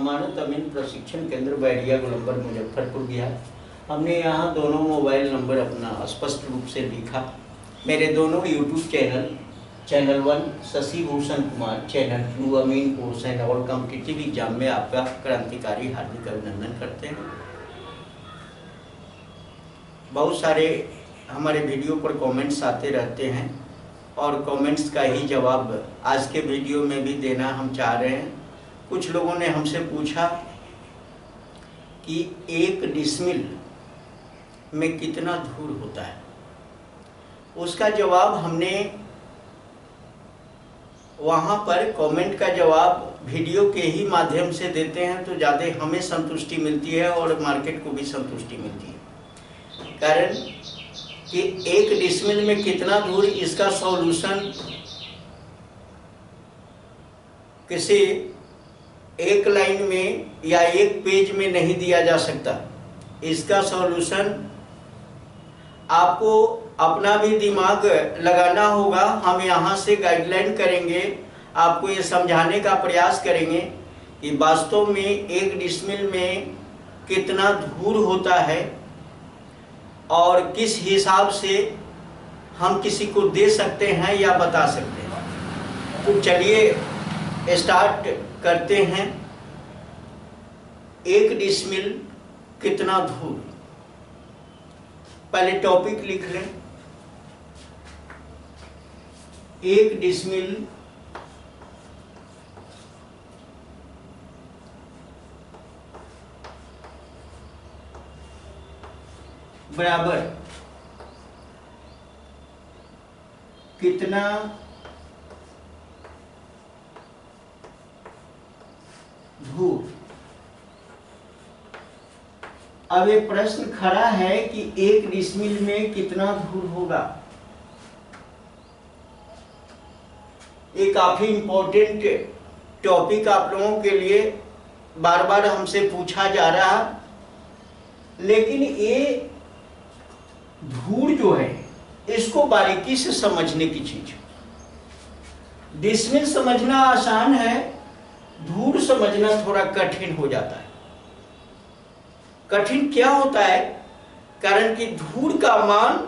अमानत अमीन प्रशिक्षण केंद्र बैरिया गोलंबर मुजफ्फरपुर बिहार। हमने यहाँ दोनों मोबाइल नंबर अपना स्पष्ट रूप से लिखा। मेरे दोनों YouTube channel 1 Shashi Bhushan Kumar, channel 2 अमीन हुसैन और कॉम्पिटिटिव एग्जाम में आपका क्रांतिकारी हार्दिक अभिनंदन करते हैं। बहुत सारे हमारे वीडियो पर कमेंट्स आते रहते हैं और कमेंट्स का ही जवाब आज के वीडियो में भी देना हम चाह रहे हैं। कुछ लोगों ने हमसे पूछा कि 1 डिसमिल में कितना धूर होता है। उसका जवाब हमने वहाँ पर कमेंट का जवाब वीडियो के ही माध्यम से देते हैं तो ज़्यादा हमें संतुष्टि मिलती है और मार्केट को भी संतुष्टि मिलती है। कारण कि 1 डिसमिल में कितना धूर, इसका सॉल्यूशन किसी एक लाइन में या एक पेज में नहीं दिया जा सकता। इसका सॉल्यूशन आपको अपना भी दिमाग लगाना होगा। हम यहाँ से गाइडलाइन करेंगे, आपको ये समझाने का प्रयास करेंगे कि वास्तव में 1 डिसमिल में कितना धूर होता है और किस हिसाब से हम किसी को दे सकते हैं या बता सकते हैं। तो चलिए स्टार्ट करते हैं। 1 डिसमिल कितना धूर, पहले टॉपिक लिख लें। 1 डिसमिल बराबर कितना धूर। अब ये प्रश्न खड़ा है कि 1 डिसमिल में कितना धूर होगा। ये काफी इंपॉर्टेंट टॉपिक आप लोगों के लिए बार बार हमसे पूछा जा रहा, लेकिन ये धूर जो है इसको बारीकी से समझने की चीज। डिसमिल समझना आसान है, धूर समझना थोड़ा कठिन हो जाता है। कठिन क्या होता है? कारण कि धूर का मान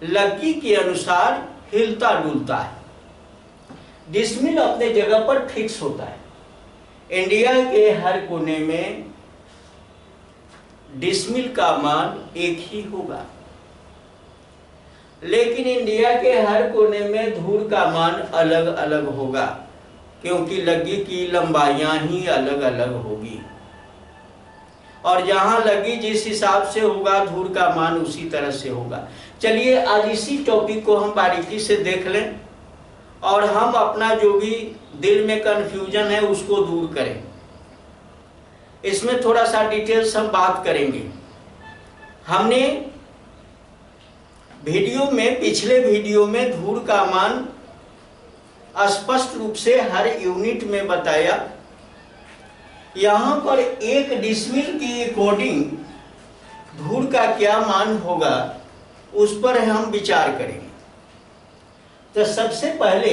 लकीर के अनुसार हिलता डुलता है। डिसमिल अपने जगह पर फिक्स होता है। इंडिया के हर कोने में डिसमिल का मान एक ही होगा, लेकिन इंडिया के हर कोने में धूर का मान अलग अलग होगा, क्योंकि लगी की लंबाइयां ही अलग अलग होगी और जहां लगी जिस हिसाब से होगा धूर का मान उसी तरह से होगा। चलिए आज इसी टॉपिक को हम बारीकी से देख लें और हम अपना जो भी दिल में कंफ्यूजन है उसको दूर करें। इसमें थोड़ा सा डिटेल्स हम बात करेंगे। हमने पिछले वीडियो में धूर का मान स्पष्ट रूप से हर यूनिट में बताया। यहां पर 1 डिसमिल की अकॉर्डिंग धूर का क्या मान होगा उस पर हम विचार करेंगे। तो सबसे पहले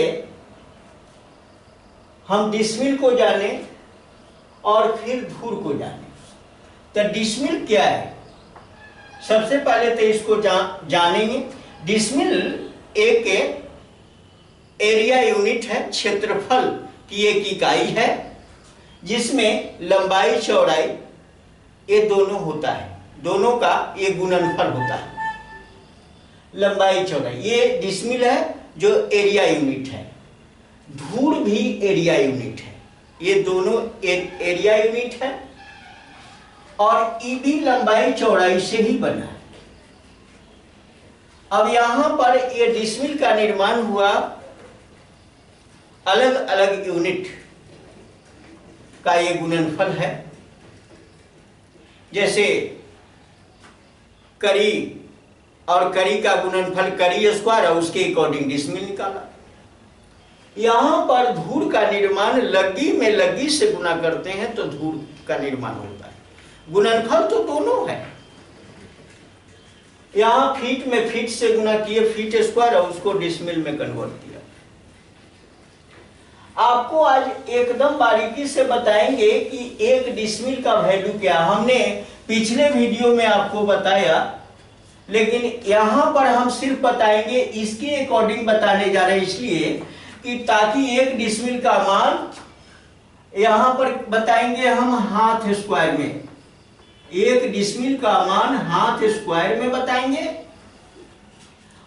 हम डिसमिल को जाने और फिर धूर को जाने। तो डिसमिल क्या है, सबसे पहले तो इसको जानेंगे। डिसमिल एक एरिया यूनिट है, क्षेत्रफल की एक इकाई है जिसमें लंबाई चौड़ाई ये दोनों होता है, दोनों का ये गुणनफल होता है। लंबाई चौड़ाई ये डिसमिल है जो एरिया यूनिट है। धूर भी एरिया यूनिट है, ये दोनों एरिया यूनिट है और ई भी लंबाई चौड़ाई से ही बना है। अब यहां पर ये डिसमिल का निर्माण हुआ अलग अलग यूनिट का ये गुणनफल है। जैसे करी और करी का गुणनफल करी स्क्वायर और उसके अकॉर्डिंग डिसमिल निकाला। यहां पर धूर का निर्माण लगी में लगी से गुना करते हैं तो धूर का निर्माण होता है। गुणनफल तो दोनों है। यहां फीट में फीट से गुना किए, फीट स्क्वायर और उसको डिसमिल में कन्वर्ट किया। आपको आज एकदम बारीकी से बताएंगे कि 1 डिसमिल का वैल्यू क्या। हमने पिछले वीडियो में आपको बताया, लेकिन यहां पर हम सिर्फ बताएंगे इसके अकॉर्डिंग बताने जा रहे हैं, इसलिए कि ताकि 1 डिसमिल का मान यहां पर बताएंगे हम हाथ स्क्वायर में। 1 डिसमिल का मान हाथ स्क्वायर में बताएंगे,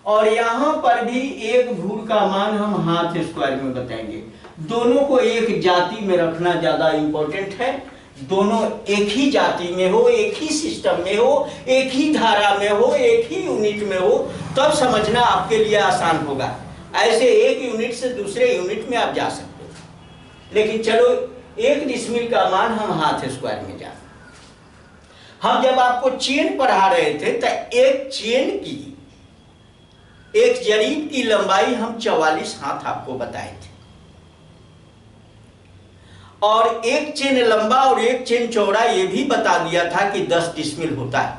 और यहां पर भी 1 धूर का मान हम हाथ स्क्वायर में बताएंगे। दोनों को एक जाति में रखना ज्यादा इंपॉर्टेंट है। दोनों एक ही जाति में हो, एक ही सिस्टम में हो, एक ही धारा में हो, एक ही यूनिट में हो, तब समझना आपके लिए आसान होगा। ऐसे एक यूनिट से दूसरे यूनिट में आप जा सकते हो, लेकिन चलो 1 डिसमिल का मान हम हाथ स्क्वायर में जान। हम जब आपको चेन पढ़ा रहे थे तो एक चेन की, एक जरीब की लंबाई हम 44 हाथ आपको बताए थे, और एक चेन लंबा और एक चेन चौड़ा ये भी बता दिया था कि 10 डिसमिल होता है।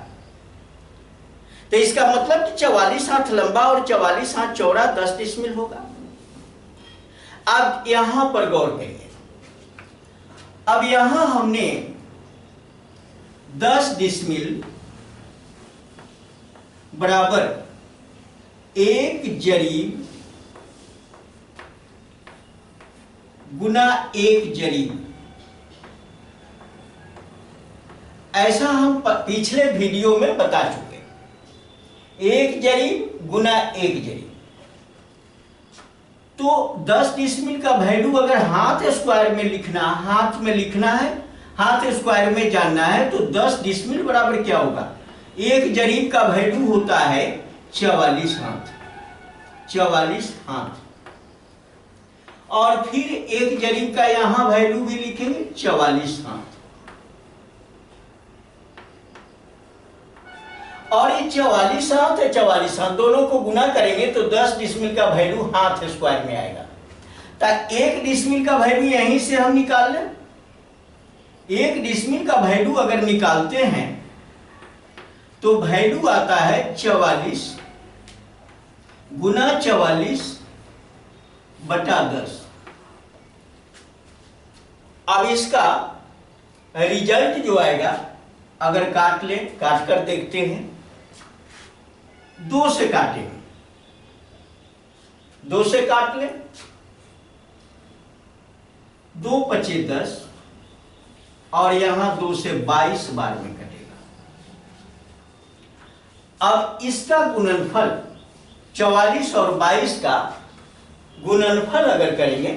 तो इसका मतलब कि 44 हाथ लंबा और 44 हाथ चौड़ा 10 डिसमिल होगा। अब यहां पर गौर करिए, अब यहां हमने 10 डिसमिल बराबर 1 जरीब गुना 1 जरीब, ऐसा हम पिछले वीडियो में बता चुके। 1 जरीब गुना 1 जरीब, तो 10 डिसमिल का वैल्यू अगर हाथ स्क्वायर में लिखना, हाथ में लिखना है, हाथ स्क्वायर में जानना है, तो 10 डिसमिल बराबर क्या होगा? 1 जरीब का वैल्यू होता है 44 हाथ, 44 हाथ। और फिर 1 जरीब का यहां वैल्यू भी लिखेंगे 44 हाथ, और ये 44 हाथ है, 44 हाथ दोनों को गुना करेंगे तो 10 डिसमिल का वैल्यू हाथ स्क्वायर में आएगा। तो 1 डिसमिल का वैल्यू यहीं से हम निकाल लें। 1 डिसमिल का वैल्यू अगर निकालते हैं तो वैल्यू आता है 44 गुना 44 बटा 10। अब इसका रिजल्ट जो आएगा, अगर काट लें, काट कर देखते हैं, 2 से काटेंगे, 2 से काट लें, 2 पचे 10, और यहां 2 से 22 बार में कटेगा। अब इसका गुणनफल 44 और 22 का गुणनफल अगर करेंगे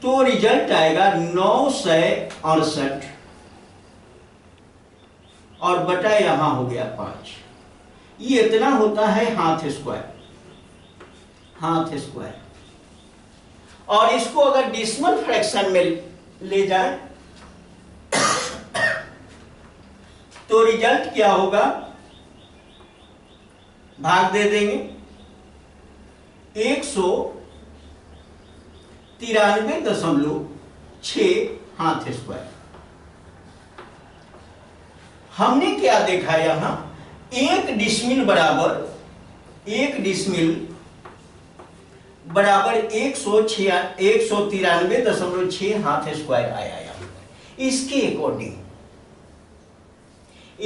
तो रिजल्ट आएगा 968, और बटा यहां हो गया 5। ये इतना होता है हाथ स्क्वायर, हाथ स्क्वायर। और इसको अगर डिसिमल फ्रैक्शन में ले जाए तो रिजल्ट क्या होगा? भाग दे देंगे 193.6 हाथ स्क्वायर। हमने क्या देखा यहां? 1 डिसमिल बराबर 1 डिसमिल बराबर 193.6 हाथ स्क्वायर आया यहां। इसके अकॉर्डिंग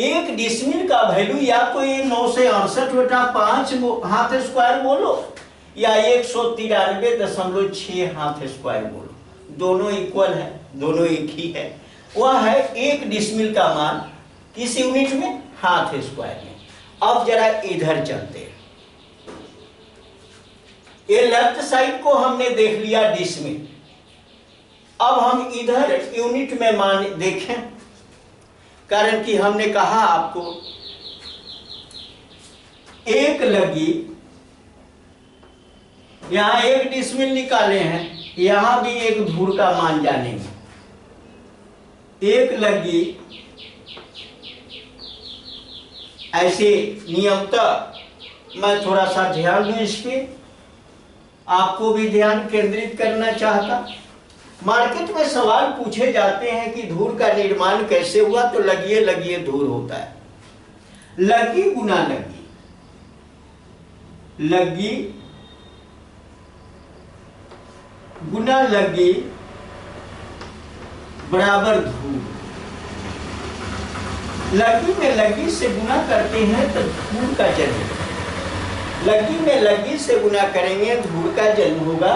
1 डिसमिल का वैल्यू या तो ये 968 बटा 5 हाथ स्क्वायर बोलो, या 193.6 हाथ स्क्वायर बोलो, दोनों इक्वल है, दोनों एक ही है। वह है 1 डिसमिल का मान किस यूनिट में? हाथ स्क्वायर में। अब जरा इधर चलते हैं। ये लेफ्ट साइड को हमने देख लिया डिसमिल। अब हम इधर यूनिट में मान देखें, कारण कि हमने कहा आपको एक लगी, यहां 1 डिसमिल निकाले हैं, यहां भी 1 धूर का मान जानेंगे। 1 लगी ऐसे नियमतः मैं थोड़ा सा ध्यान दूं इस पे, आपको भी ध्यान केंद्रित करना चाहता। मार्केट में सवाल पूछे जाते हैं कि धूर का निर्माण कैसे हुआ, तो लगिए लगिए धूर होता है। लगी गुना लगी, लगी गुना लगी बराबर धूल। लगी में लगी से गुना करते हैं तो धूल का जन्म, लगी में लगी से गुना करेंगे धूल का जन्म होगा।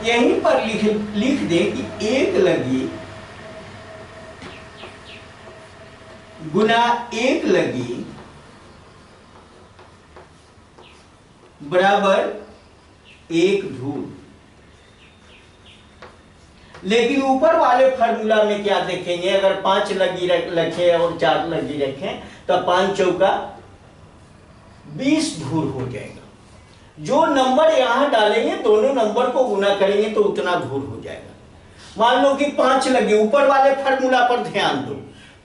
यहीं पर लिख दें कि एक लगी गुना एक लगी बराबर एक धूल। लेकिन ऊपर वाले फार्मूला में क्या देखेंगे, अगर 5 लगी रखे और 4 लगी रखें तो 5 चौका 20 धूल हो जाएगा। जो नंबर यहां डालेंगे दोनों नंबर को गुना करेंगे तो उतना धूल हो जाएगा। मान लो कि 5 लगी, ऊपर वाले फार्मूला पर ध्यान दो,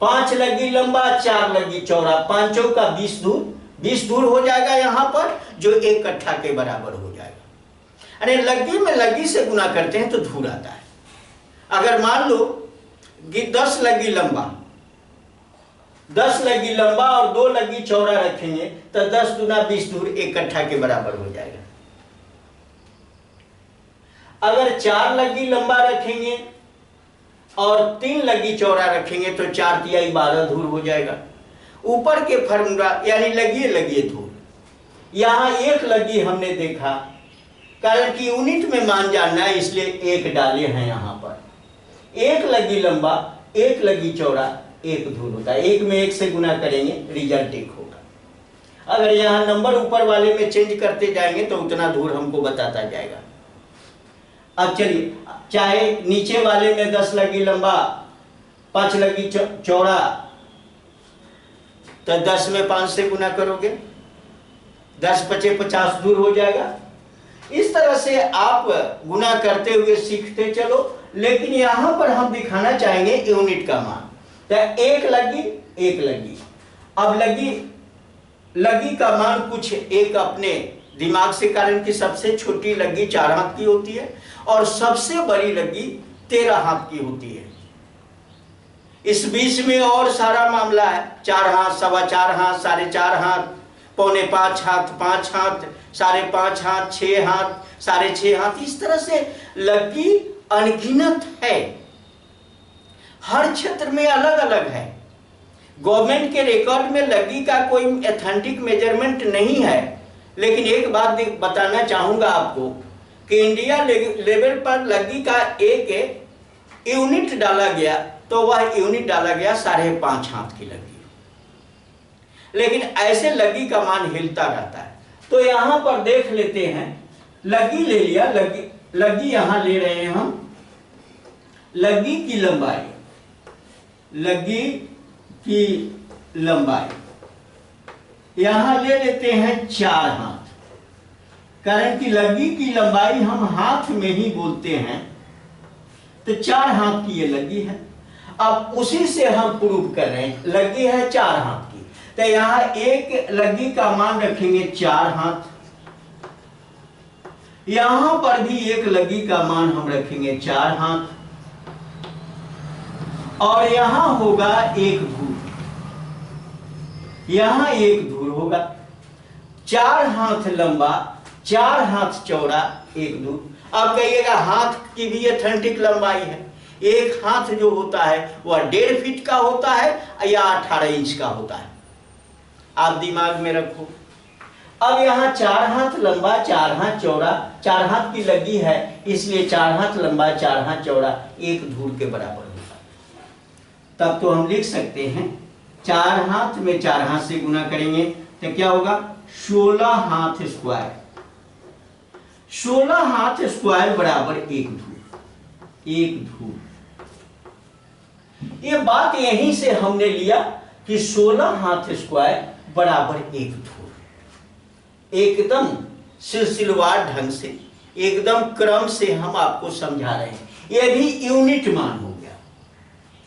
5 लगी लंबा 4 लगी चौड़ा, 5 चौका 20 धूल, 20 धूल हो जाएगा यहां पर, जो एक कट्ठा के बराबर हो जाएगा। अरे लगी में लगी से गुना करते हैं तो धूल आता है। अगर मान लो कि 10 लगी लंबा, 10 लगी लंबा और 2 लगी चौड़ा रखेंगे तो 10 दूना 20 धूल एक कट्ठा के बराबर हो जाएगा। अगर 4 लगी लंबा रखेंगे और 3 लगी चौड़ा रखेंगे तो 4 तिहाई 12 धूल हो जाएगा। ऊपर के फार्मूला यानी लगी धूल, यहां एक लगी हमने देखा, कारण कि यूनिट में मान जानना है इसलिए एक डाले हैं यहां पर। एक लगी लंबा एक लगी चौड़ा एक धूल होता है, एक में एक से गुना करेंगे रिजल्ट एक होगा। अगर यहाँ नंबर ऊपर वाले में चेंज करते जाएंगे तो उतना धूल हमको बताता जाएगा। अब चलिए, चाहे नीचे वाले में 10 लगी लंबा 5 लगी चौड़ा तो 10 में 5 से गुना करोगे, 10 पचे 50 धूल हो जाएगा। इस तरह से आप गुना करते हुए सीखते चलो, लेकिन यहां पर हम दिखाना चाहेंगे यूनिट का मान। तो एक लगी, अब लगी का मान कुछ एक अपने दिमाग से, कारण कि सबसे छोटी लगी 4 हाथ की होती है और सबसे बड़ी लगी 13 हाथ की होती है। इस बीच में और सारा मामला है, 4 हाथ, 4.25 हाथ, 4.5 हाथ, 4.25 हाथ, 5 हाथ, 5.5 हाथ, 6 हाथ, 6.5 हाथ, इस तरह से लगी अनगिनत है। हर क्षेत्र में अलग अलग है। गवर्नमेंट के रिकॉर्ड में लगी का कोई एथेंटिक मेजरमेंट नहीं है, लेकिन एक बात बताना चाहूंगा आपको कि इंडिया लेवल पर लगी का एक यूनिट डाला गया तो वह यूनिट डाला गया 5.5 हाथ की लगी। लेकिन ऐसे लगी का मान हिलता रहता है। तो यहां पर देख लेते हैं, लगी ले लिया, लगी यहां ले रहे हैं हम, लगी की लंबाई यहां ले लेते हैं 4 हाथ, कारण कि लगी की लंबाई हम हाथ में ही बोलते हैं तो 4 हाथ की ये लगी है। अब उसी से हम प्रूव कर रहे हैं, लगी है 4 हाथ की, तो यहां एक लगी का मान रखेंगे 4 हाथ, यहां पर भी एक लगी का मान हम रखेंगे 4 हाथ, और यहां होगा एक धूल, यहां एक धूल होगा। 4 हाथ लंबा 4 हाथ चौड़ा एक धूल। अब कहिएगा हाथ की भी एथेंटिक लंबाई है, एक हाथ जो होता है वह 1.5 फीट का होता है या 18 इंच का होता है, आप दिमाग में रखो। अब यहाँ 4 हाथ लंबा 4 हाथ चौड़ा, 4 हाथ की लगी है इसलिए 4 हाथ लंबा 4 हाथ चौड़ा एक धूल के बराबर होगा। तब तो हम लिख सकते हैं 4 हाथ में 4 हाथ से गुना करेंगे तो क्या होगा 16 हाथ स्क्वायर, 16 हाथ स्क्वायर बराबर एक धूल, एक धूल। ये बात यहीं से हमने लिया कि 16 हाथ स्क्वायर बराबर एक धूल। एकदम सिलसिलेवार ढंग से, एकदम क्रम से हम आपको समझा रहे हैं। यह भी यूनिट मान हो गया,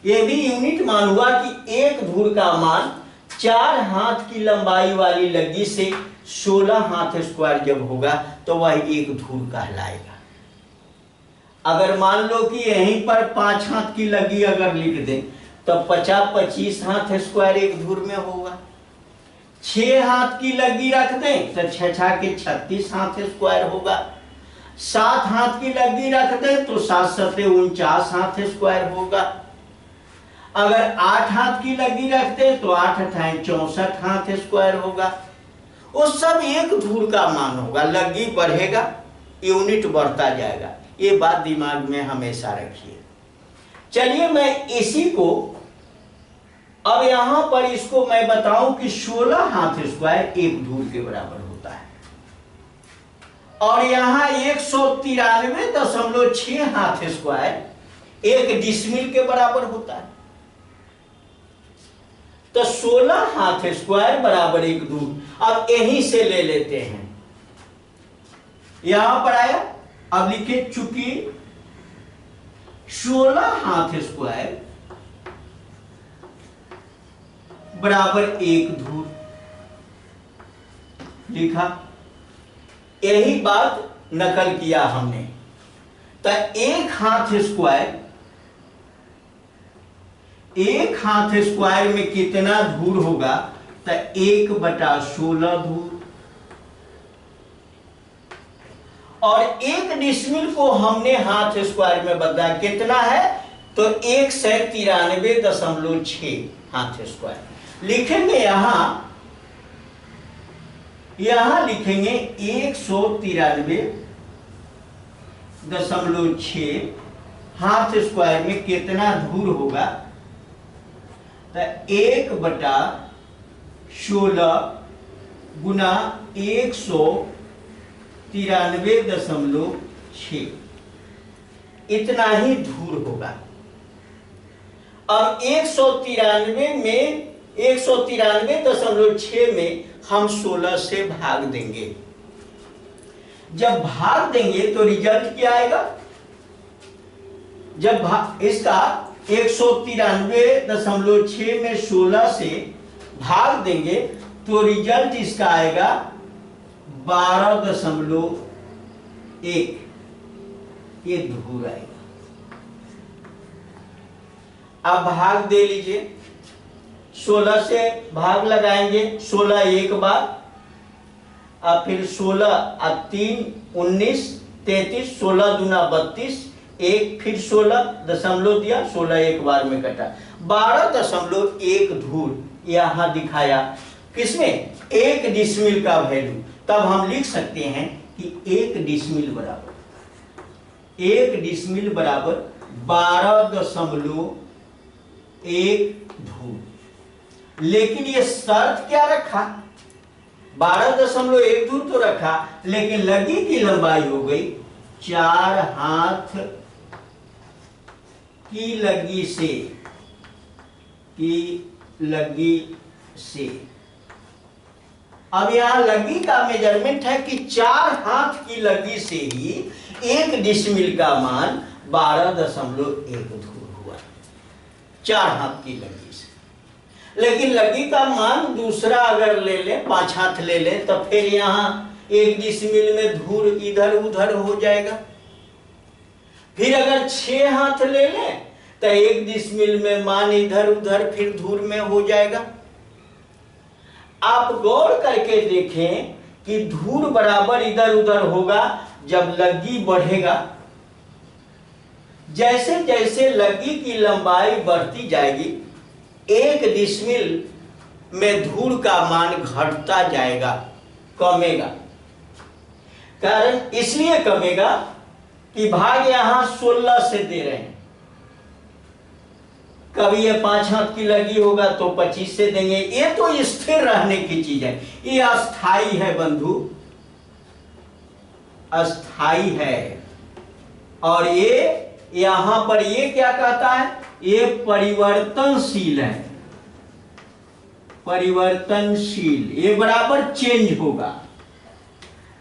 यह भी यूनिट मान हुआ कि एक धूल का मान 4 हाथ की लंबाई वाली लगी से 16 हाथ स्क्वायर जब होगा तो वह एक धूल कहलाएगा। अगर मान लो कि यहीं पर 5 हाथ की लगी अगर लिख दें तो 50-25 हाथ स्क्वायर एक धूल में होगा। 6 हाथ की लगी रख दें तो 6 के 36 हाथ स्क्वायर होगा। 7 हाथ की लग्गी रख दे तो 7 सत्ते 49 हाथ स्क्वायर होगा। अगर 8 हाथ की लग्गी रख दे तो 8 अठाई 64 हाथ स्क्वायर होगा। वो सब एक धूर का मान होगा। लग्गी बढ़ेगा, यूनिट बढ़ता जाएगा। ये बात दिमाग में हमेशा रखिए। चलिए मैं इसी को अब यहां पर इसको मैं बताऊं कि 16 हाथ स्क्वायर एक धूर के बराबर होता है और यहां 193.6 हाथ स्क्वायर एक डिसमिल के बराबर होता है। तो 16 हाथ स्क्वायर बराबर एक धूर। अब यहीं से ले लेते हैं, यहां पर आया। अब लिखे चूंकि 16 हाथ स्क्वायर बराबर एक धूर लिखा, यही बात नकल किया हमने। तो एक हाथ स्क्वायर में कितना धूर होगा? तो 1/16 धूर। और एक डिसमिल को हमने हाथ स्क्वायर में बदला, कितना है? तो 193.6 हाथ स्क्वायर। लिखेंगे यहां लिखेंगे 193.6 हाथ स्क्वायर में कितना धूर होगा? तो 1/16 गुना 193.6 इतना ही धूर होगा। अब 193.6 में हम 16 से भाग देंगे। जब भाग देंगे तो रिजल्ट क्या आएगा? जब इसका 193.6 में 16 से भाग देंगे तो रिजल्ट इसका आएगा 12.1। ये धूर आएगा। अब भाग दे लीजिए, 16 से भाग लगाएंगे, 16 एक बार, अब फिर 16 और 3 19 33, 16 दूना 32, एक फिर 16 दशमलव दिया, 16 एक बार में कटा, 12.1 धूर यहां दिखाया। किसमें? एक डिसमिल का वैल्यू। तब हम लिख सकते हैं कि एक डिसमिल बराबर 12.1 धूर। लेकिन ये शर्त क्या रखा? 12.1 धूर तो रखा, लेकिन लग्गी की लंबाई हो गई 4 हाथ की लग्गी से। अब यहां लग्गी का मेजरमेंट है कि 4 हाथ की लग्गी से ही एक डिसमिल का मान 12.1 धूर हुआ, 4 हाथ की लग्गी से। लेकिन लग्गी का मान दूसरा अगर ले ले, 5 हाथ ले ले, तो फिर यहां एक डिसमिल में धूर इधर उधर हो जाएगा। फिर अगर 6 हाथ ले ले तो एक डिसमिल में मान इधर उधर फिर धूर में हो जाएगा। आप गौर करके देखें कि धूर बराबर इधर उधर होगा जब लग्गी बढ़ेगा। जैसे जैसे लग्गी की लंबाई बढ़ती जाएगी, एक डिसमिल में धूर का मान घटता जाएगा, कमेगा। कारण इसलिए कमेगा कि भाग यहां 16 से दे रहे हैं। कभी ये 5 हाथ की लगी होगा तो 25 से देंगे। ये तो स्थिर रहने की चीज है, ये अस्थाई है बंधु, अस्थाई है। और ये यहां पर ये क्या कहता है? ये परिवर्तनशील है, परिवर्तनशील। ये बराबर चेंज होगा,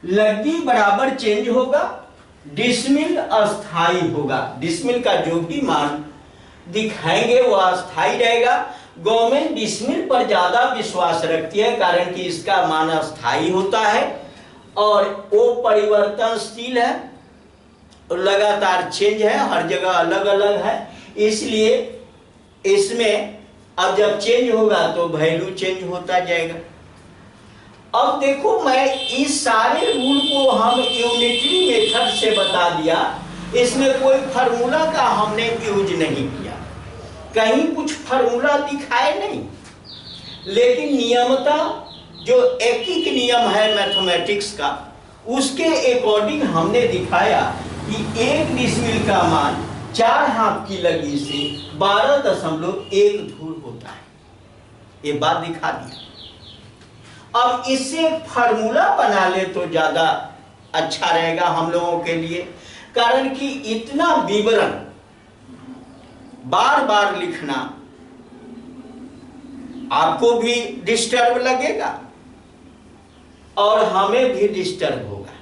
लग्गी बराबर चेंज होगा, डिसमिल अस्थाई होगा। डिसमिल का जो भी मान दिखाएंगे वो अस्थाई रहेगा। गवर्नमेंट डिसमिल पर ज्यादा विश्वास रखती है, कारण कि इसका मान अस्थाई होता है और वो परिवर्तनशील है, लगातार चेंज है, हर जगह अलग अलग है। इसलिए इसमें अब जब चेंज होगा तो वैल्यू चेंज होता जाएगा। अब देखो, मैं इस सारे रूल को हम यूनिटरी मेथड से बता दिया, इसमें कोई फार्मूला का हमने यूज नहीं किया, कहीं कुछ फार्मूला दिखाए नहीं, लेकिन नियमता जो एकिक नियम है मैथमेटिक्स का, उसके अकॉर्डिंग हमने दिखाया कि 1 डिसिमिल का मान 4 हाथ की लगी से 12.1 धूर होता है। ये बात दिखा दिया। अब इससे एक फार्मूला बना ले तो ज्यादा अच्छा रहेगा हम लोगों के लिए, कारण कि इतना विवरण बार बार लिखना आपको भी डिस्टर्ब लगेगा और हमें भी डिस्टर्ब होगा।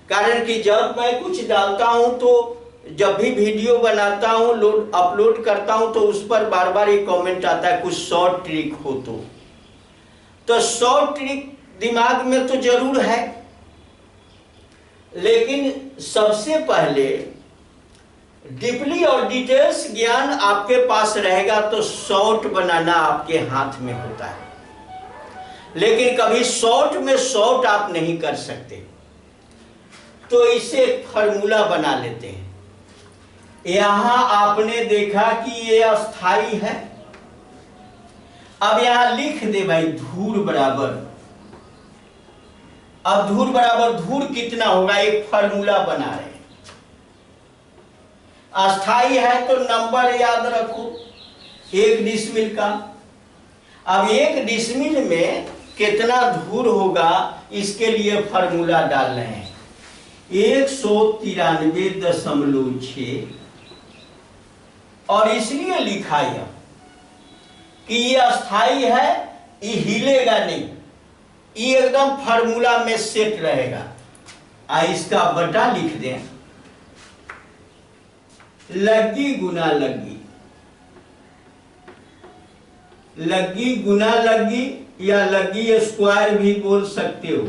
कारण कि जब मैं कुछ डालता हूं, तो जब भी वीडियो बनाता हूं, अपलोड करता हूं, तो उस पर बार बार ये कमेंट आता है कुछ शॉर्ट ट्रिक हो तो शॉर्ट ट्रिक दिमाग में तो जरूर है, लेकिन सबसे पहले डीपली और डिटेल्स ज्ञान आपके पास रहेगा तो शॉर्ट बनाना आपके हाथ में होता है, लेकिन कभी शॉर्ट में शॉर्ट आप नहीं कर सकते। तो इसे फार्मूला बना लेते हैं। यहां आपने देखा कि ये अस्थाई है। अब यहां लिख दे भाई धूर बराबर, अब धूर बराबर धूर कितना होगा, एक फार्मूला बना रहे हैं। अस्थाई है तो नंबर याद रखो 1 डिसिमिल का। अब 1 डिसिमिल में कितना धूर होगा, इसके लिए फार्मूला डाल रहे हैं 193.6, और इसलिए लिखा यह कि ये अस्थाई है, ये हिलेगा नहीं, ये एकदम फार्मूला में सेट रहेगा। इसका बटा लिख दें, लग्गी गुना लग्गी, लग्गी गुना लग्गी या लग्गी स्क्वायर भी बोल सकते हो,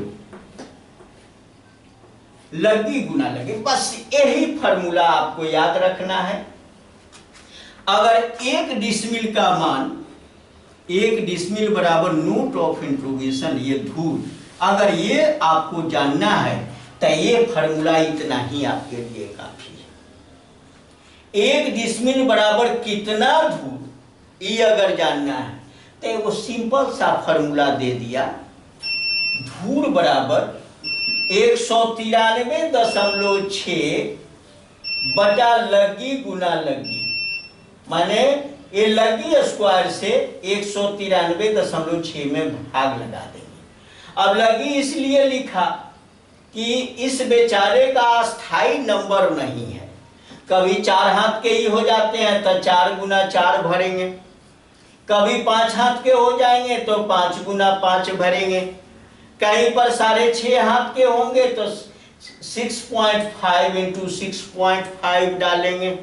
लग्गी गुना लग्गी, बस यही फार्मूला आपको याद रखना है। अगर 1 डिसिमिल का मान, 1 डिसिमिल बराबर नोट ऑफ इंट्रोगेशन, ये धूर, अगर ये आपको जानना है तो ये फार्मूला इतना ही आपके लिए काफी है। 1 डिसिमिल बराबर कितना धूर, ये अगर जानना है तो वो सिंपल सा फार्मूला दे दिया, धूर बराबर 193.6 बटा लग्गी गुना लग्गी, माने ये लग्गी स्क्वायर से 193.6 में भाग लगा देंगे। अब लग्गी इसलिए लिखा कि इस बेचारे का अस्थाई नंबर नहीं है, कभी 4 हाथ के ही हो जाते हैं तो 4 गुना 4 भरेंगे, कभी 5 हाथ के हो जाएंगे तो 5 गुना 5 भरेंगे, कहीं पर 6.5 हाथ के होंगे तो 6.5 इंटू 6.5 डालेंगे।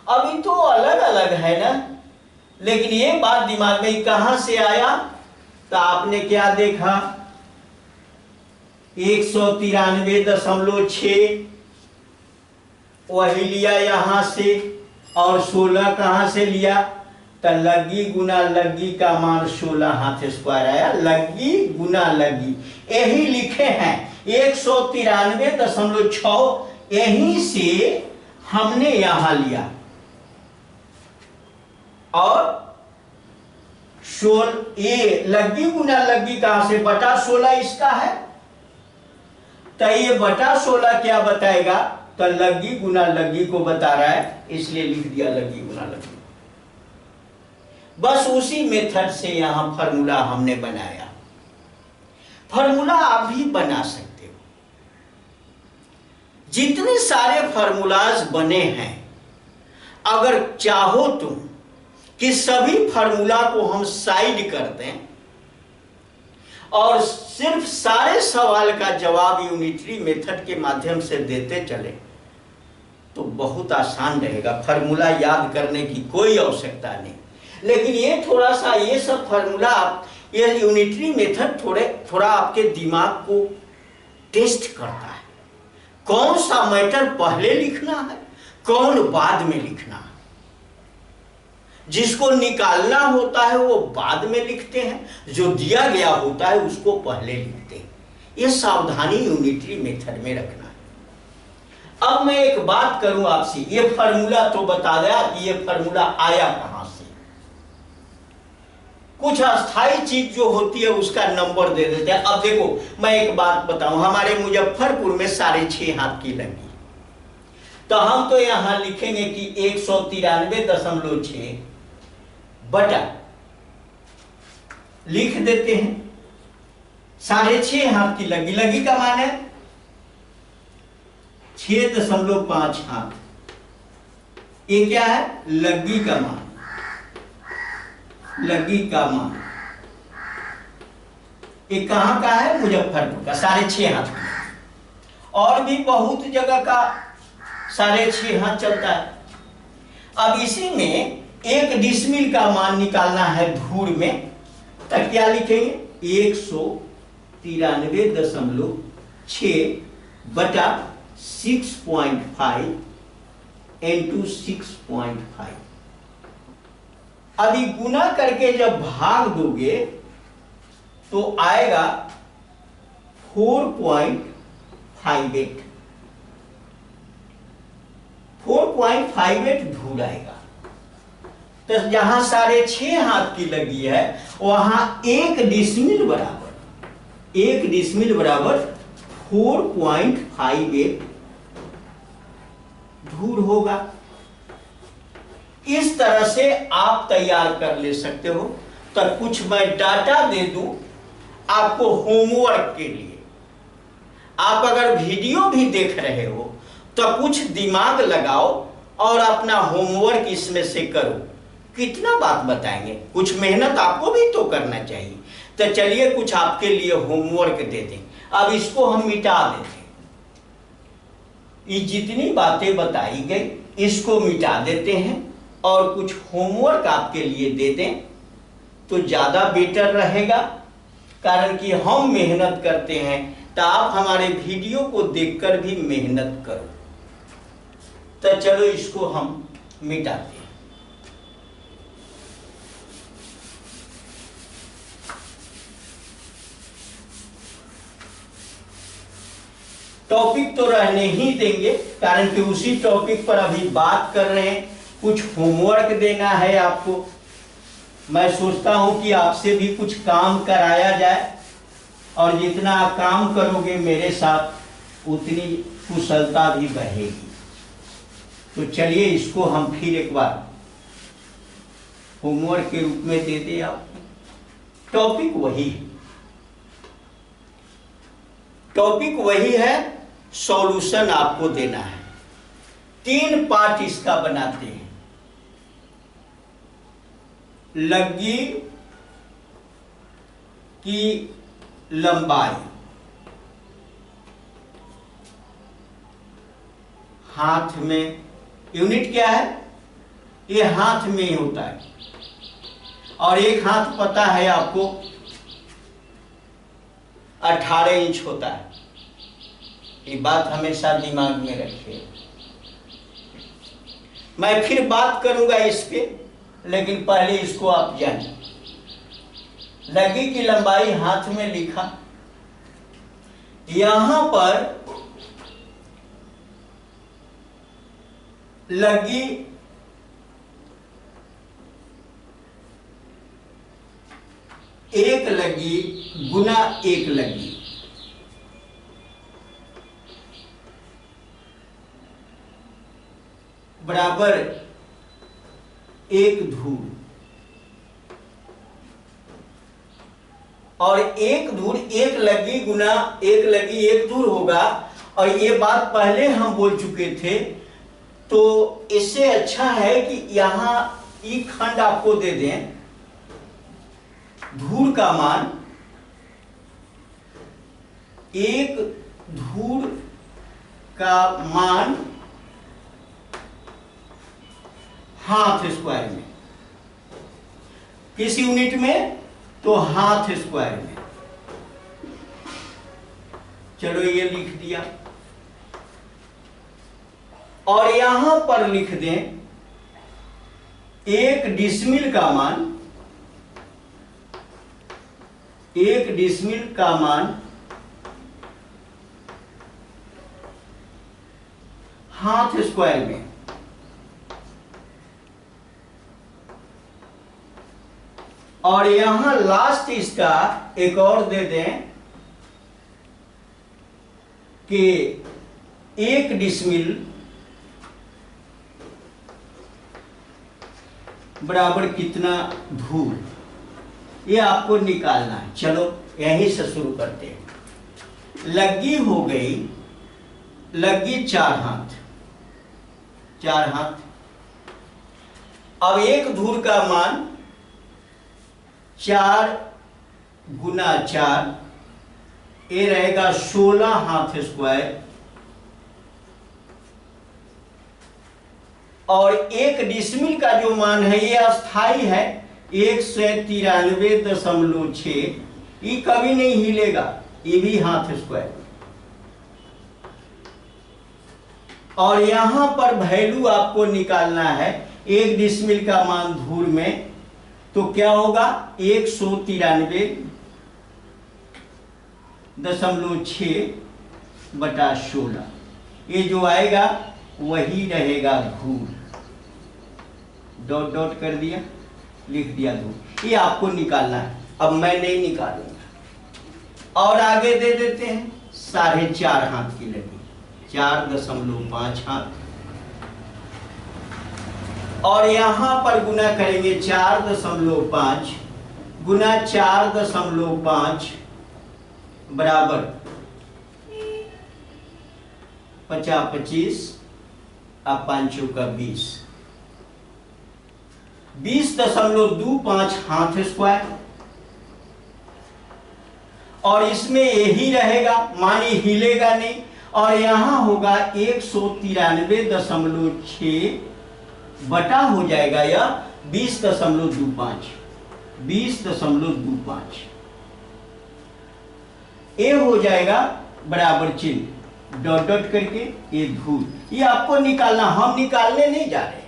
अभी तो अलग अलग है ना, लेकिन ये बात दिमाग में कहां से आया, तो आपने क्या देखा 193.6 वही लिया यहां से, और 16 कहां से लिया, तो लग्गी गुना लग्गी का मान 16 हाथ स्क्वायर आया, लग्गी गुना लग्गी यही लिखे हैं 193.6, यहीं से हमने यहां लिया, और ये लग्गी गुना लग्गी कहां से, बटा 16 इसका है, तो ये बटा 16 क्या बताएगा, तो लग्गी गुना लग्गी को बता रहा है, इसलिए लिख दिया लग्गी गुना लग्गी। बस उसी मेथड से यहां फार्मूला हमने बनाया। फार्मूला आप भी बना सकते हो, जितने सारे फार्मूलाज बने हैं, अगर चाहो तुम कि सभी फार्मूला को हम साइड कर दें और सिर्फ सारे सवाल का जवाब यूनिटरी मेथड के माध्यम से देते चले, तो बहुत आसान रहेगा, फार्मूला याद करने की कोई आवश्यकता नहीं। लेकिन ये थोड़ा सा, ये सब फार्मूला, ये यूनिटरी मेथड थोड़ा आपके दिमाग को टेस्ट करता है, कौन सा मैटर पहले लिखना है, कौन बाद में लिखना है। जिसको निकालना होता है वो बाद में लिखते हैं, जो दिया गया होता है उसको पहले लिखते हैं। ये सावधानी यूनिटरी मेथड में रखना है। अब मैं एक बात करूं आपसे, ये फार्मूला तो बता दिया कि ये फार्मूला आया कहां से। कुछ अस्थाई चीज जो होती है उसका नंबर दे देते हैं। अब देखो मैं एक बात बताऊं, हमारे मुजफ्फरपुर में 6.5 हाथ की लगी, तो हम तो यहां लिखेंगे कि 193.6 बटा लिख देते हैं 6.5 हाथ की लगी। लगी का मान है 6.5 हाथ। ये क्या है? लगी का मान, लगी का मान। ये कहां का है? मुजफ्फरपुर का 6.5 हाथ का। और भी बहुत जगह का 6.5 हाथ चलता है। अब इसी में 1 डिसमिल का मान निकालना है धूर में, तो क्या लिखेंगे? 193.6 बटा 6.5 इंटू 6.5। अभी गुना करके जब भाग दोगे तो आएगा 4.58। 4.58 धूर आएगा। तो जहां 6.5 हाथ की लगी है वहां 1 डिसमिल बराबर 4.58 धूर होगा। इस तरह से आप तैयार कर ले सकते हो। तो कुछ मैं डाटा दे दूं आपको होमवर्क के लिए। आप अगर वीडियो भी देख रहे हो तो कुछ दिमाग लगाओ और अपना होमवर्क इसमें से करो। कितना बात बताएंगे, कुछ मेहनत आपको भी तो करना चाहिए। तो चलिए कुछ आपके लिए होमवर्क दे दें। अब इसको हम मिटा देते हैं। ये जितनी बातें बताई गई इसको मिटा देते हैं और कुछ होमवर्क आपके लिए दे दें तो ज्यादा बेटर रहेगा। कारण कि हम मेहनत करते हैं तो आप हमारे वीडियो को देखकर भी मेहनत करो। तो चलो इसको हम मिटाते हैं। टॉपिक तो रहने ही देंगे कारण कि उसी टॉपिक पर अभी बात कर रहे हैं। कुछ होमवर्क देना है आपको। मैं सोचता हूं कि आपसे भी कुछ काम कराया जाए और जितना आप काम करोगे मेरे साथ उतनी कुशलता भी बढ़ेगी। तो चलिए इसको हम फिर एक बार होमवर्क के रूप में दे दें आपको। टॉपिक वही है, सॉल्यूशन आपको देना है। 3 पार्ट इसका बनाते हैं। लगी की लंबाई हाथ में, यूनिट क्या है? ये हाथ में ही होता है। और एक हाथ पता है आपको 18 इंच होता है। ये बात हमेशा दिमाग में रखिए। मैं फिर बात करूंगा इस पे, लेकिन पहले इसको आप जानिए। लगी की लंबाई हाथ में लिखा। यहां पर लगी एक लगी गुना एक लगी बराबर एक धूर। और एक धूर एक लगी गुना एक लगी एक धूर होगा। और ये बात पहले हम बोल चुके थे। तो इससे अच्छा है कि यहां ई खंड आपको दे दें। धूर का मान, एक धूर का मान हाथ स्क्वायर में। किस यूनिट में? तो हाथ स्क्वायर में। चलो ये लिख दिया। और यहां पर लिख दें 1 डिसमिल का मान, 1 डिसमिल का मान हाथ स्क्वायर में, और यहां लास्ट इसका एक और दे दें कि 1 डिसमिल बराबर कितना धूल, ये आपको निकालना है। चलो यहीं से शुरू करते हैं। लग्गी हो गई, लग्गी 4 हाथ, 4 हाथ। अब एक धूल का मान 4 गुना 4, ये रहेगा 16 हाथ स्क्वायर, और 1 डिसमिल का जो मान है ये अस्थाई है, 193.6, ये कभी नहीं हिलेगा, ये भी हाथ स्क्वायर। और यहां पर वैल्यू आपको निकालना है 1 डिसमिल का मान धूल में, तो क्या होगा 193.6/16, ये जो आएगा वही रहेगा धूल। डॉट डॉट कर दिया, लिख दिया धूल। ये आपको निकालना है, अब मैं नहीं निकालूंगा। और आगे दे देते हैं 4.5 हाथ की लगी, 4.5 हाथ, और यहां पर गुना करेंगे 4.5 गुना 4.5 बराबर 50-25 और 5 का 20, 20.25 हाथ स्क्वायर, और इसमें यही रहेगा, मानी हिलेगा नहीं, और यहां होगा 193.6 बटा हो जाएगा या 20.25, 20.25, ये हो जाएगा बराबर चिन्ह डॉट डॉट करके ये धूल। ये आपको निकालना, हम निकालने नहीं जा रहे।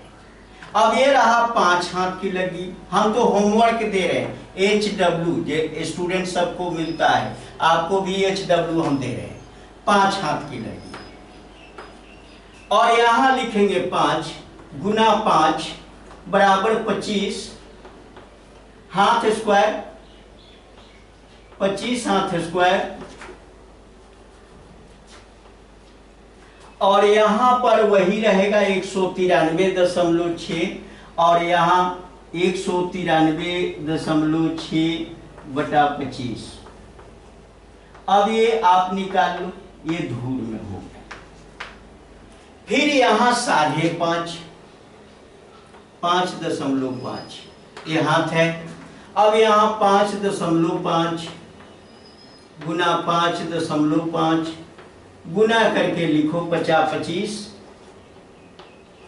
अब ये रहा 5 हाथ की लगी, हम तो होमवर्क दे रहे हैं, HW जो स्टूडेंट सबको मिलता है, आपको भी HW हम दे रहे हैं। 5 हाथ की लगी, और यहां लिखेंगे 5 गुना 5 बराबर 25 हाथ स्क्वायर, 25 हाथ स्क्वायर, और यहां पर वही रहेगा 193.6, और यहां 193.6/25। अब ये आप निकाल लो, ये धूल में हो गया। फिर यहां 5.5, 5.5 ये हाथ है। अब यहां 5.5 गुना 5.5 गुना करके लिखो 50-25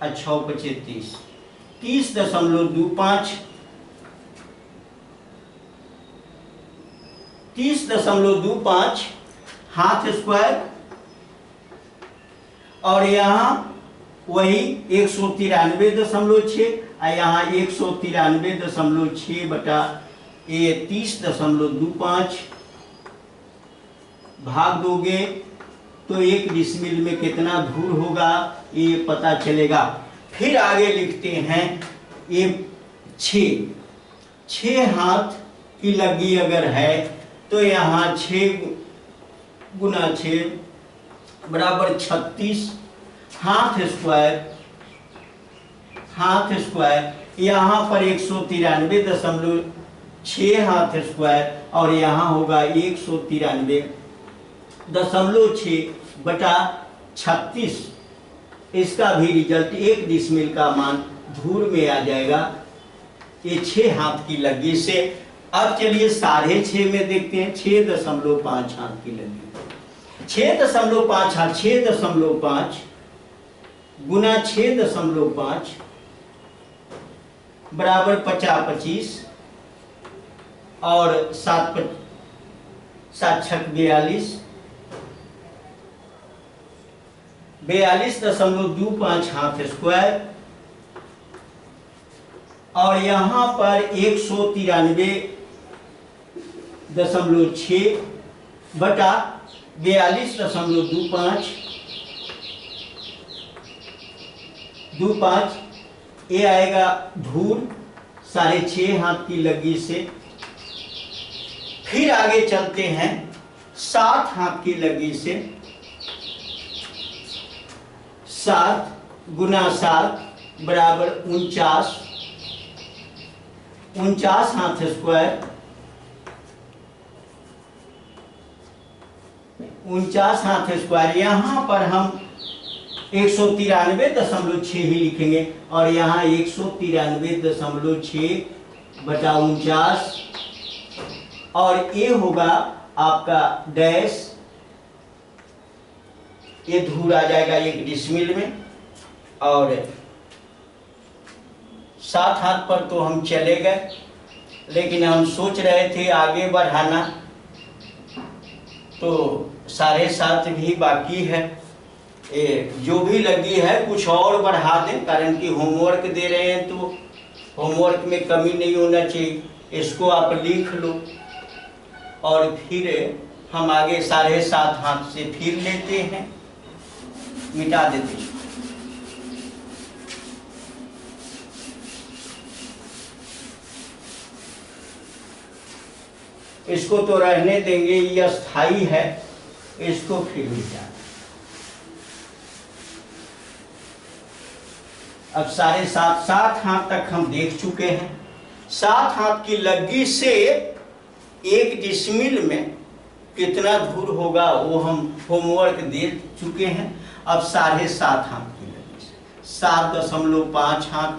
और 6-25, 30.25, 30.25 हाथ स्क्वायर, और यहां वही 193.6 और यहाँ 193.6 बटा ये 30.25 भाग दोगे तो 1 डिसमिल में कितना धूल होगा ये पता चलेगा। फिर आगे लिखते हैं ये 6 हाथ की लगी अगर है तो यहाँ 6 गुना 6 बराबर 36 हाथ स्क्वायर, यहाँ पर 193.6 हाथ स्क्वायर और यहाँ होगा 193.6 बटा 36। इसका भी रिजल्ट 1 डिसमिल का मान धूल में आ जाएगा ये 6 हाथ की लगी से। अब चलिए 6.5 में देखते हैं 6.5 हाथ की लगी। 6.5 हाथ 6.5 गुना 6.5 बराबर 50-25 और 7 छक 42, 42.25 हाथ स्क्वायर और यहाँ पर 193.6 बटा 42.25 ये आएगा धूर 6.5 हाथ की लगी से। फिर आगे चलते हैं 7 हाथ की लगी से। 7 गुना 7 बराबर 49 हाथ स्क्वायर। 49 हाथ स्क्वायर। यहाँ पर हम 193.6 ही लिखेंगे और यहाँ 193.6 बटा 49 और ये होगा आपका डैश। ये धूर आ जाएगा 1 डिसमिल में। और 7 हाथ पर तो हम चले गए, लेकिन हम सोच रहे थे आगे बढ़ाना, तो 7.5 भी बाकी है। जो भी लगी है कुछ और बढ़ा दें, कारण कि होमवर्क दे रहे हैं तो होमवर्क में कमी नहीं होना चाहिए। इसको आप लिख लो और फिर हम आगे 7.5 हाथ से फिर लेते हैं, मिटा देते हैं। इसको तो रहने देंगे, ये अस्थाई है, इसको फिर मिटा। अब 7.5 हाथ तक हम देख चुके हैं। 7 हाथ की लग्गी से 1 डिसमिल में कितना धूर होगा वो हम होमवर्क दे चुके हैं। अब 7.5 हाथ की लग्गी से 7.5 हाथ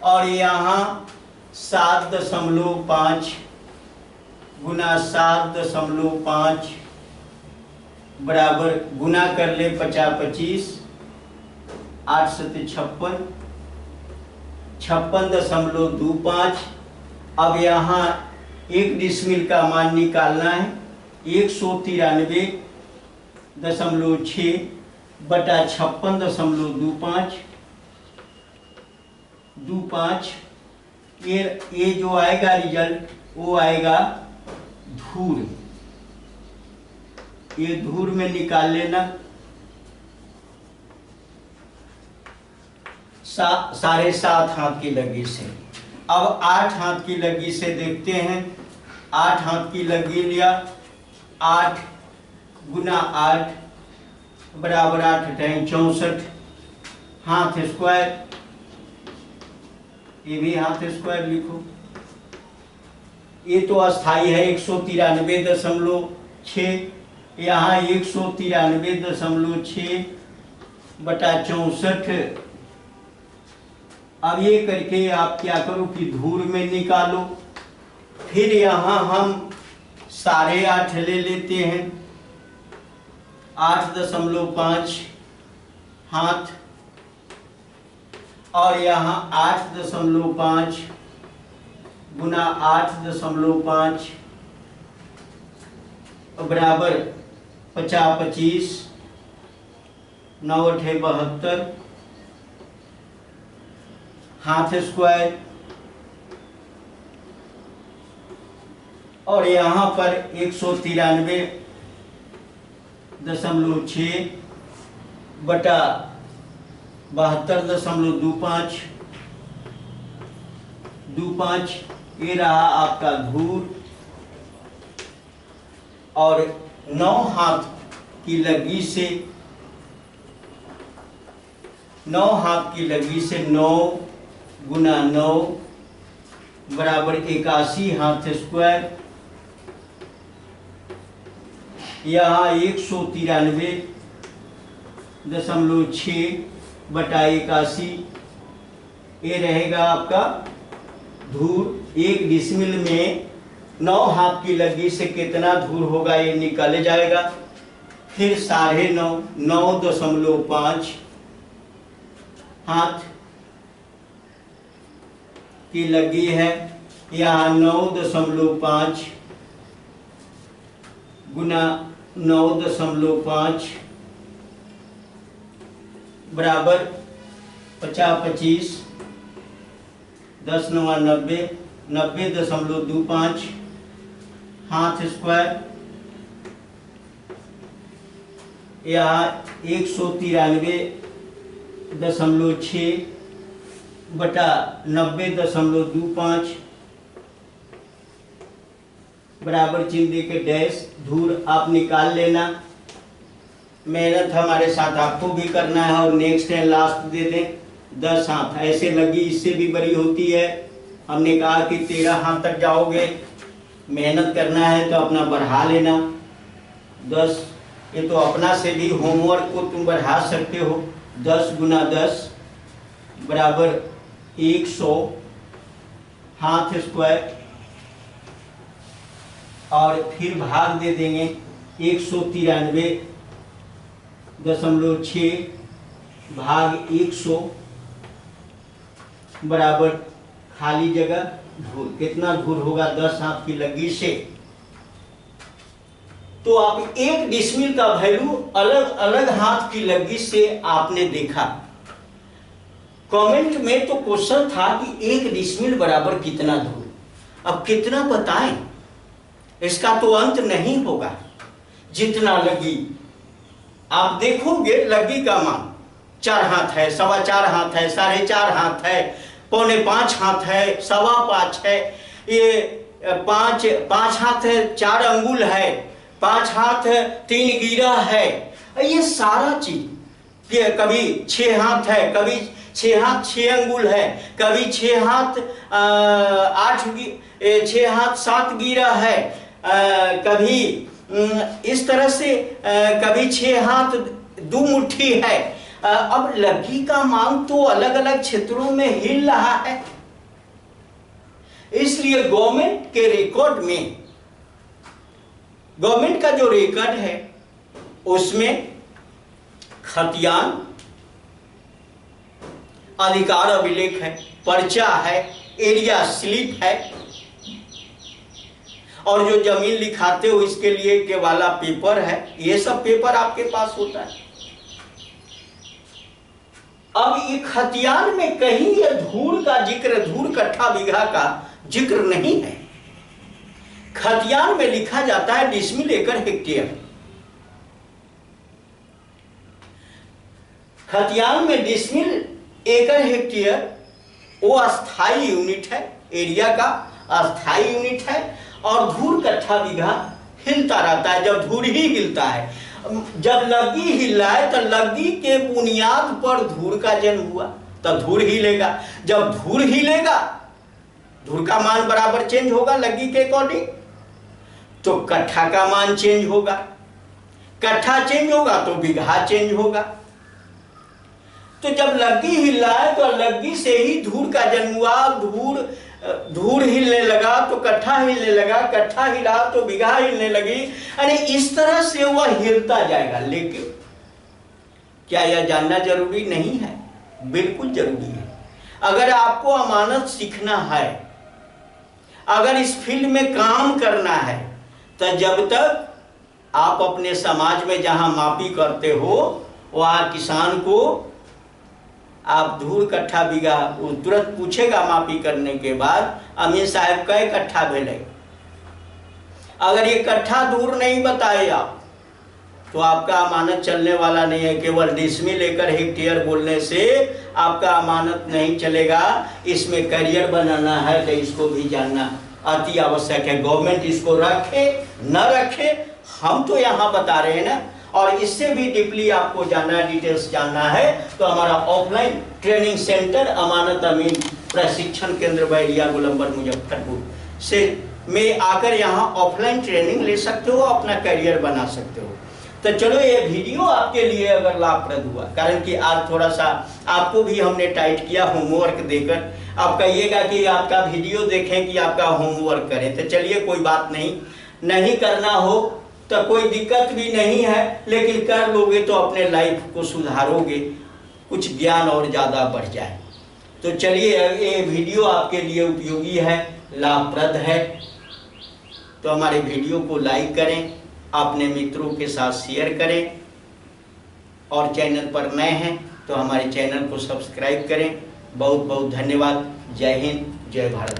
और यहाँ 7.5 गुना 7.5 बराबर गुना कर ले 50-25 8 7 56 56.25। अब यहाँ 1 डिसमिल का मान निकालना है। 193.6 बटा 56.25 ये जो आएगा रिजल्ट वो आएगा धूर। ये धूर में निकाल लेना। 7.5 हाथ की लगी से। अब 8 हाथ की लगी से देखते हैं। 8 हाथ की लगी लिया। 8 गुना 8 बराबर 8 64 हाथ स्क्वायर। ये भी हाथ स्क्वायर लिखो। ये तो अस्थाई है 193.6, यहाँ 193.6 बटा 64। अब ये करके आप क्या करो कि धूर में निकालो। फिर यहाँ हम 8.5 ले लेते हैं। 8.5 हाथ और यहाँ 8.5 गुना 8.5 बराबर 50-25 9 72 हाथ स्क्वायर। और यहाँ पर 193.6 बटा 72.25 ये रहा आपका धूर। और 9 हाथ की लगी से 9 हाथ की लगी से 9 गुना 9 बराबर 81 हाथ स्क्वायर। यहाँ 193.6 बटा 81 ये रहेगा आपका धूर। 1 डिसमिल में 9 हाथ की लगी से कितना धूर होगा ये निकल जाएगा। फिर 9.5 9.5 हाथ की लगी है। यहाँ 9.5 गुना 9.5 बराबर 50-25 10 9 90, 90.25 हाथ स्क्वायर, यहाँ 193.6 बटा 90.25 बराबर चिन्ह दे के डैश, धूर आप निकाल लेना। मेहनत हमारे साथ आपको भी करना है। और नेक्स्ट है लास्ट दे दें 10 हाथ। ऐसे लगी इससे भी बड़ी होती है। हमने कहा कि 13 हाथ तक जाओगे, मेहनत करना है तो अपना बढ़ा लेना 10। ये तो अपना से भी होमवर्क को तुम बढ़ा सकते हो। 10 गुना 10 बराबर 100 हाथ स्क्वायर, और फिर भाग दे देंगे 193.6 भाग 100 बराबर खाली जगह धूर। कितना धूर होगा 10 हाथ की लगी से। तो आप 1 डिसमिल का वैल्यू अलग अलग हाथ की लगी से आपने देखा। कमेंट में तो क्वेश्चन था कि 1 डिसमिल बराबर कितना धूर। अब कितना बताएं, इसका तो अंत नहीं होगा। जितना लगी आप देखोगे, लगी का मान 4 हाथ है, 4.25 हाथ है, 4.5 हाथ है, 4.25 हाथ है, 5.25 है, ये 5 हाथ है, 4 अंगुल है, 5 हाथ है, 3 गिरा है। ये सारा चीज कभी 6 हाथ है, कभी 6 हाथ 6 अंगुल है, कभी 6 हाथ 6 हाथ 7 गिरा है, कभी इस तरह से कभी 6 हाथ 2 मुट्ठी है। अब लगी का मान तो अलग अलग क्षेत्रों में हिल रहा है। इसलिए गवर्नमेंट के रिकॉर्ड में, गवर्नमेंट का जो रिकॉर्ड है उसमें खतियान, अधिकार अभिलेख है, पर्चा है, एरिया स्लिप है, और जो जमीन लिखाते हो इसके लिए के वाला पेपर है। ये सब पेपर आपके पास होता है। अब ये खतियान में कहीं ये धूर का जिक्र, धूर कट्ठा बीघा का जिक्र नहीं है। खतियान में लिखा जाता है डिसमिल एकड़ हेक्टेयर। खतियान में डिसमिल एकड़ हेक्टेयर वो अस्थाई यूनिट है, एरिया का अस्थाई यूनिट है। और धूर कट्ठा बीघा हिलता रहता है। जब धूर ही हिलता है, जब लग्गी हिल रहा है तो लग्गी के बुनियाद पर धूर का जन्म हुआ, तब धूर हिलेगा। जब धूर हिलेगा, धूर का मान बराबर चेंज होगा लग्गी के अकॉर्डिंग, तो कट्ठा का मान चेंज होगा। कट्ठा चेंज होगा तो बीघा चेंज होगा। तो जब लग्गी हिल रहा है तो लग्गी से ही धूर का जन्म हुआ। धूर हिलने लगा तो कट्ठा हिलने लगा, कट्ठा हिला तो बीघा हिलने लगी। यानी इस तरह से वह हिलता जाएगा। लेकिन क्या यह जानना जरूरी नहीं है? बिल्कुल जरूरी है। अगर आपको अमानत सीखना है, अगर इस फील्ड में काम करना है, तो जब तक आप अपने समाज में जहां मापी करते हो वहां किसान को आप धूर कट्ठा बीघा तुरंत पूछेगा मापी करने के बाद, अमीर साहब कै कट्ठा भेले। अगर ये कट्ठा दूर नहीं बताए आप, तो आपका अमानत चलने वाला नहीं है। केवल डिसमिल एकड़ हेक्टेयर बोलने से आपका अमानत नहीं चलेगा। इसमें करियर बनाना है तो इसको भी जानना अति आवश्यक है। गवर्नमेंट इसको रखे न रखे, हम तो यहाँ बता रहे हैं ना। और इससे भी डीपली आपको जानना है, डिटेल्स जानना है, तो हमारा ऑफलाइन ट्रेनिंग सेंटर अमानत अमीन प्रशिक्षण केंद्र बैरिया गोलंबर मुजफ्फरपुर से में आकर यहाँ ऑफलाइन ट्रेनिंग ले सकते हो, अपना करियर बना सकते हो। तो चलो ये वीडियो आपके लिए अगर लाभप्रद हुआ, कारण कि आज थोड़ा सा आपको भी हमने टाइट किया होमवर्क देकर। आप कहिएगा कि आपका वीडियो देखें कि आपका होमवर्क करें, तो चलिए कोई बात नहीं करना हो तो कोई दिक्कत भी नहीं है, लेकिन कर लोगे तो अपने लाइफ को सुधारोगे, कुछ ज्ञान और ज़्यादा बढ़ जाए। तो चलिए, ये वीडियो आपके लिए उपयोगी है, लाभप्रद है, तो हमारे वीडियो को लाइक करें, अपने मित्रों के साथ शेयर करें, और चैनल पर नए हैं तो हमारे चैनल को सब्सक्राइब करें। बहुत बहुत धन्यवाद। जय हिंद। जय भारत।